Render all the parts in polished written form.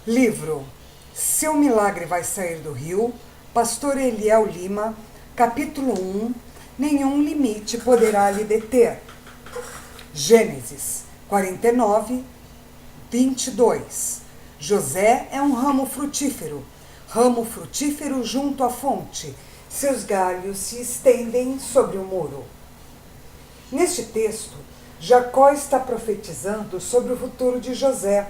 Livro Seu Milagre Vai Sair do Rio, Pastor Eliel Lima, capítulo 1, Nenhum limite poderá lhe deter. Gênesis 49, 22. José é um ramo frutífero junto à fonte. Seus galhos se estendem sobre o muro. Neste texto, Jacó está profetizando sobre o futuro de José.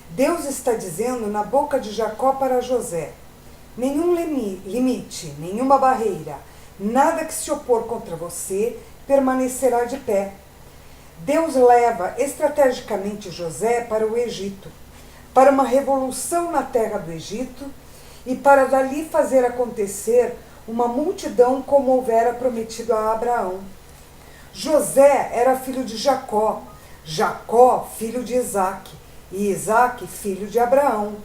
Deus está dizendo na boca de Jacó para José: nenhum limite, nenhuma barreira, nada que se opor contra você permanecerá de pé. Deus leva estrategicamente José para o Egito, para uma revolução na terra do Egito e para dali fazer acontecer uma multidão como houvera prometido a Abraão. José era filho de Jacó, Jacó filho de Isaque, e Isaque filho de Abraão.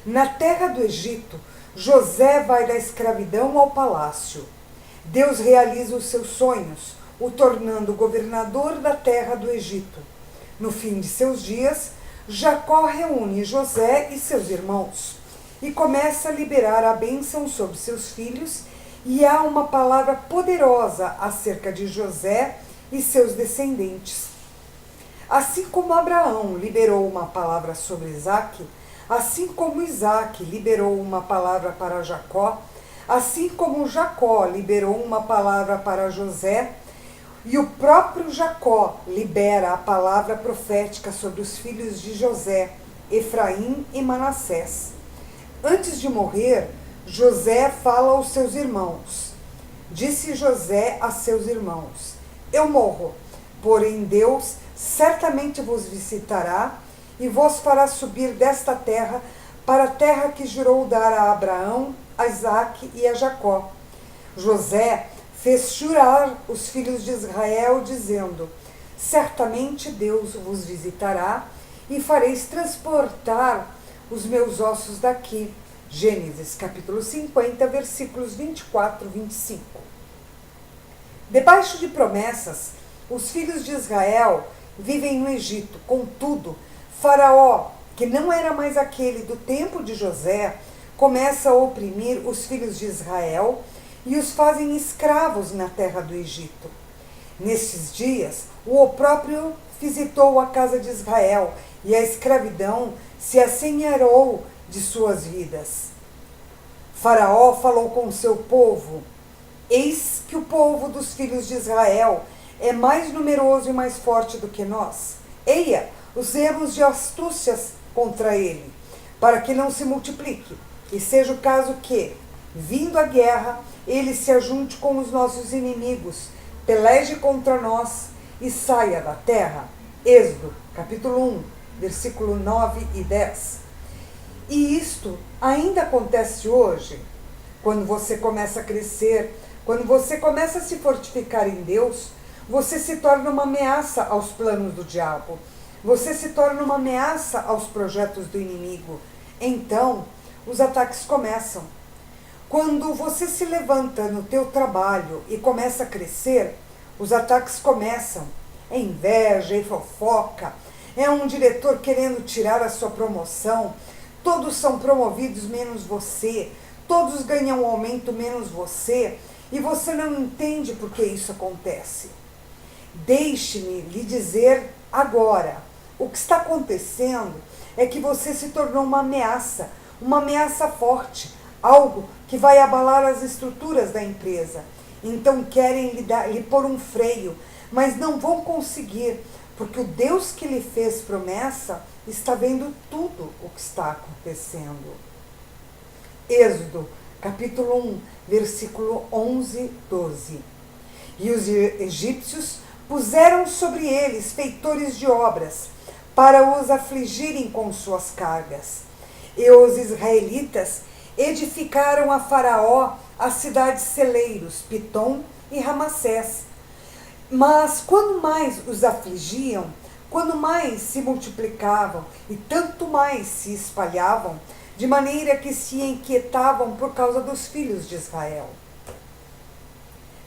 Na terra do Egito, José vai da escravidão ao palácio. Deus realiza os seus sonhos, o tornando governador da terra do Egito. No fim de seus dias, Jacó reúne José e seus irmãos e começa a liberar a bênção sobre seus filhos, e há uma palavra poderosa acerca de José e seus descendentes. Assim como Abraão liberou uma palavra sobre Isaque, assim como Isaque liberou uma palavra para Jacó, assim como Jacó liberou uma palavra para José, e o próprio Jacó libera a palavra profética sobre os filhos de José, Efraim e Manassés. Antes de morrer, José fala aos seus irmãos. Disse José a seus irmãos: eu morro, porém Deus certamente vos visitará e vos fará subir desta terra para a terra que jurou dar a Abraão, a Isaque e a Jacó. José fez jurar os filhos de Israel, dizendo: certamente Deus vos visitará e fareis transportar os meus ossos daqui. Gênesis capítulo 50, versículos 24 e 25. Debaixo de promessas, os filhos de Israel vivem no Egito. Contudo, Faraó, que não era mais aquele do tempo de José, começa a oprimir os filhos de Israel e os fazem escravos na terra do Egito. Nestes dias, o opróbrio visitou a casa de Israel e a escravidão se assenharou de suas vidas. Faraó falou com o seu povo: eis que o povo dos filhos de Israel é mais numeroso e mais forte do que nós. Eia, usemos de astúcias contra ele, para que não se multiplique, e seja o caso que, vindo a guerra, ele se ajunte com os nossos inimigos, peleje contra nós e saia da terra. Êxodo, capítulo 1, versículo 9 e 10. E isto ainda acontece hoje. Quando você começa a crescer, quando você começa a se fortificar em Deus, você se torna uma ameaça aos planos do diabo. Você se torna uma ameaça aos projetos do inimigo. Então, os ataques começam. Quando você se levanta no teu trabalho e começa a crescer, os ataques começam. É inveja, é fofoca, é um diretor querendo tirar a sua promoção. Todos são promovidos menos você. Todos ganham um aumento menos você. E você não entende por que isso acontece. Deixe-me lhe dizer agora, o que está acontecendo é que você se tornou uma ameaça forte, algo que vai abalar as estruturas da empresa. Então querem lhe pôr um freio, mas não vão conseguir, porque o Deus que lhe fez promessa está vendo tudo o que está acontecendo. Êxodo, capítulo 1, versículo 11, 12. E os egípcios puseram sobre eles feitores de obras, para os afligirem com suas cargas. E os israelitas edificaram a Faraó as cidades celeiros, Pitom e Ramassés. Mas quando mais os afligiam, quando mais se multiplicavam e tanto mais se espalhavam, de maneira que se inquietavam por causa dos filhos de Israel.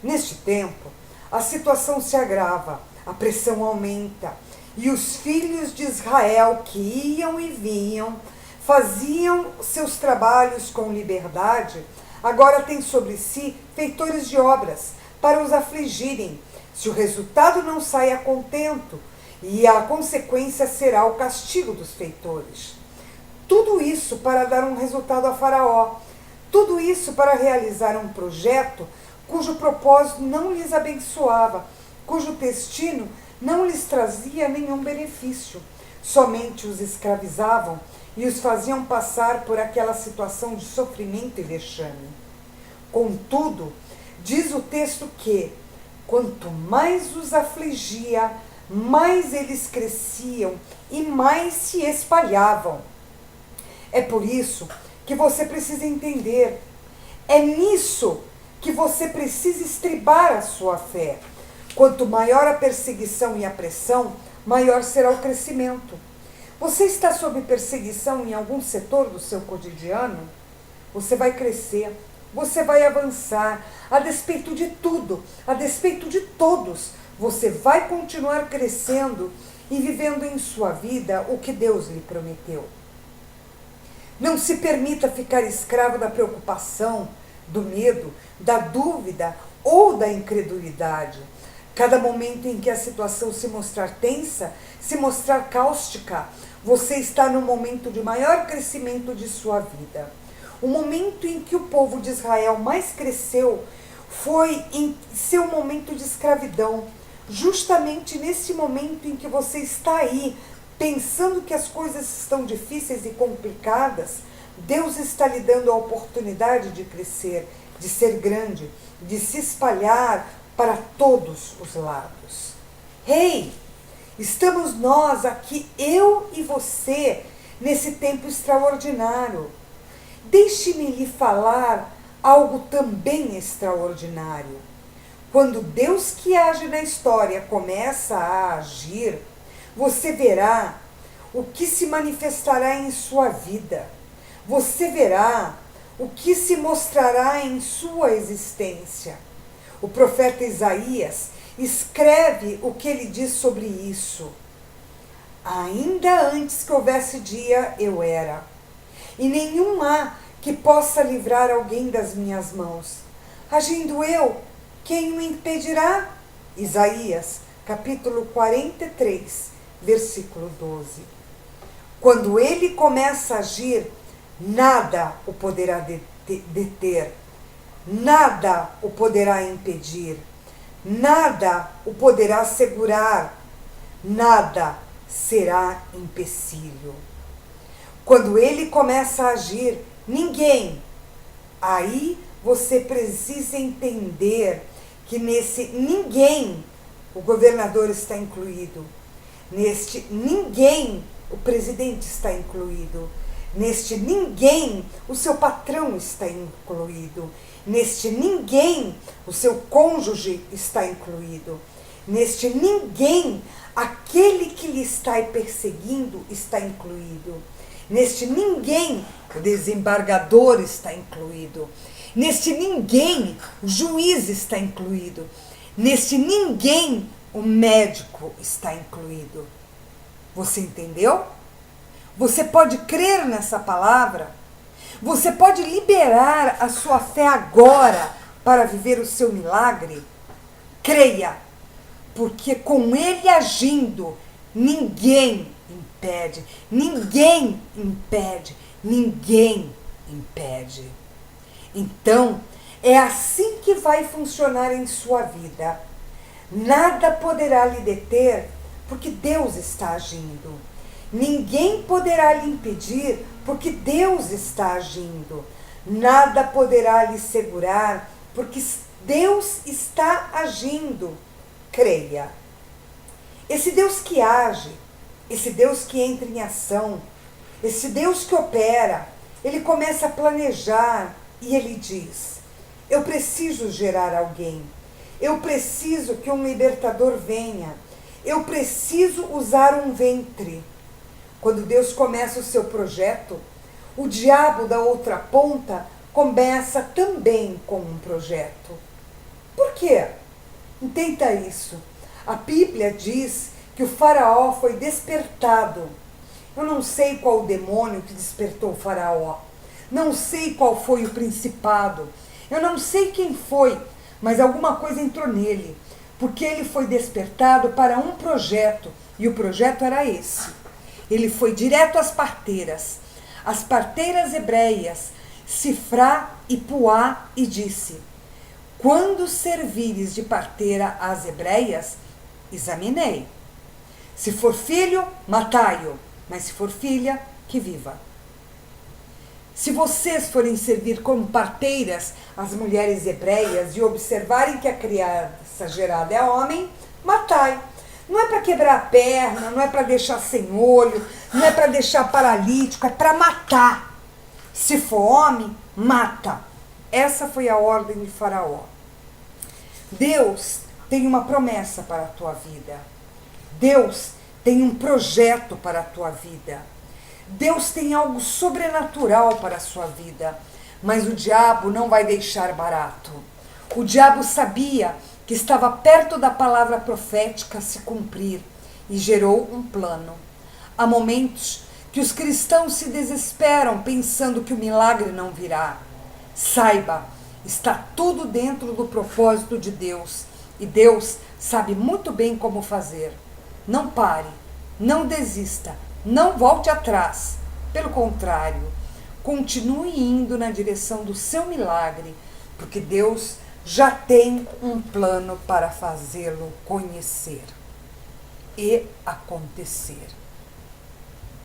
Neste tempo, a situação se agrava, a pressão aumenta, e os filhos de Israel que iam e vinham faziam seus trabalhos com liberdade, agora tem sobre si feitores de obras, para os afligirem, se o resultado não sai a contento, e a consequência será o castigo dos feitores. Tudo isso para dar um resultado a Faraó, tudo isso para realizar um projeto cujo propósito não lhes abençoava, cujo destino não lhes trazia nenhum benefício, somente os escravizavam e os faziam passar por aquela situação de sofrimento e vexame. Contudo, diz o texto que, quanto mais os afligia, mais eles cresciam e mais se espalhavam. É por isso que você precisa entender. É nisso que você precisa estribar a sua fé. Quanto maior a perseguição e a pressão, maior será o crescimento. Você está sob perseguição em algum setor do seu cotidiano? Você vai crescer, você vai avançar, a despeito de tudo, a despeito de todos. Você vai continuar crescendo e vivendo em sua vida o que Deus lhe prometeu. Não se permita ficar escravo da preocupação, do medo, da dúvida ou da incredulidade. Cada momento em que a situação se mostrar tensa, se mostrar cáustica, você está no momento de maior crescimento de sua vida. O momento em que o povo de Israel mais cresceu foi em seu momento de escravidão. Justamente nesse momento em que você está aí, pensando que as coisas estão difíceis e complicadas, Deus está lhe dando a oportunidade de crescer, de ser grande, de se espalhar para todos os lados. Ei, estamos nós aqui, eu e você, nesse tempo extraordinário. Deixe-me lhe falar algo também extraordinário. Quando Deus que age na história começa a agir, você verá o que se manifestará em sua vida. Você verá o que se mostrará em sua existência. O profeta Isaías escreve o que ele diz sobre isso. Ainda antes que houvesse dia, eu era. E nenhum há que possa livrar alguém das minhas mãos. Agindo eu, quem o impedirá? Isaías, capítulo 43, versículo 12. Quando ele começa a agir, nada o poderá deter, nada o poderá impedir, nada o poderá segurar, nada será empecilho. Quando ele começa a agir, ninguém. Aí você precisa entender que nesse ninguém o governador está incluído. Neste ninguém o presidente está incluído. Neste ninguém o seu patrão está incluído. Neste ninguém o seu cônjuge está incluído. Neste ninguém aquele que lhe está perseguindo está incluído. Neste ninguém, o desembargador está incluído. Neste ninguém, o juiz está incluído. Neste ninguém, o médico está incluído. Você entendeu? Você pode crer nessa palavra? Você pode liberar a sua fé agora para viver o seu milagre? Creia, porque com ele agindo, ninguém impede, ninguém impede, ninguém impede. Então, é assim que vai funcionar em sua vida. Nada poderá lhe deter, porque Deus está agindo. Ninguém poderá lhe impedir, porque Deus está agindo. Nada poderá lhe segurar, porque Deus está agindo. Creia. Esse Deus que age, esse Deus que entra em ação, esse Deus que opera, ele começa a planejar e ele diz: eu preciso gerar alguém, eu preciso que um libertador venha, eu preciso usar um ventre. Quando Deus começa o seu projeto, o diabo da outra ponta começa também com um projeto. Por quê? Entenda isso. A Bíblia diz que o faraó foi despertado Eu não sei qual o demônio que despertou o faraó. Não sei qual foi o principado. Eu não sei quem foi, mas alguma coisa entrou nele. Porque ele foi despertado para um projeto. E o projeto era esse. Ele foi direto às parteiras. As parteiras hebreias, Sifrá e Puá, e disse: quando servires de parteira às hebreias, examinei. Se for filho, matai-o, mas se for filha, que viva. Se vocês forem servir como parteiras às mulheres hebreias e observarem que a criança gerada é homem, matai. Não é para quebrar a perna, não é para deixar sem olho, não é para deixar paralítico, é para matar. Se for homem, mata. Essa foi a ordem de Faraó. Deus tem uma promessa para a tua vida. Deus tem um projeto para a tua vida. Deus tem algo sobrenatural para a sua vida. Mas o diabo não vai deixar barato. O diabo sabia que estava perto da palavra profética se cumprir e gerou um plano. Há momentos que os cristãos se desesperam pensando que o milagre não virá. Saiba, está tudo dentro do propósito de Deus e Deus sabe muito bem como fazer. Não pare, não desista, não volte atrás. Pelo contrário, continue indo na direção do seu milagre, porque Deus já tem um plano para fazê-lo conhecer e acontecer.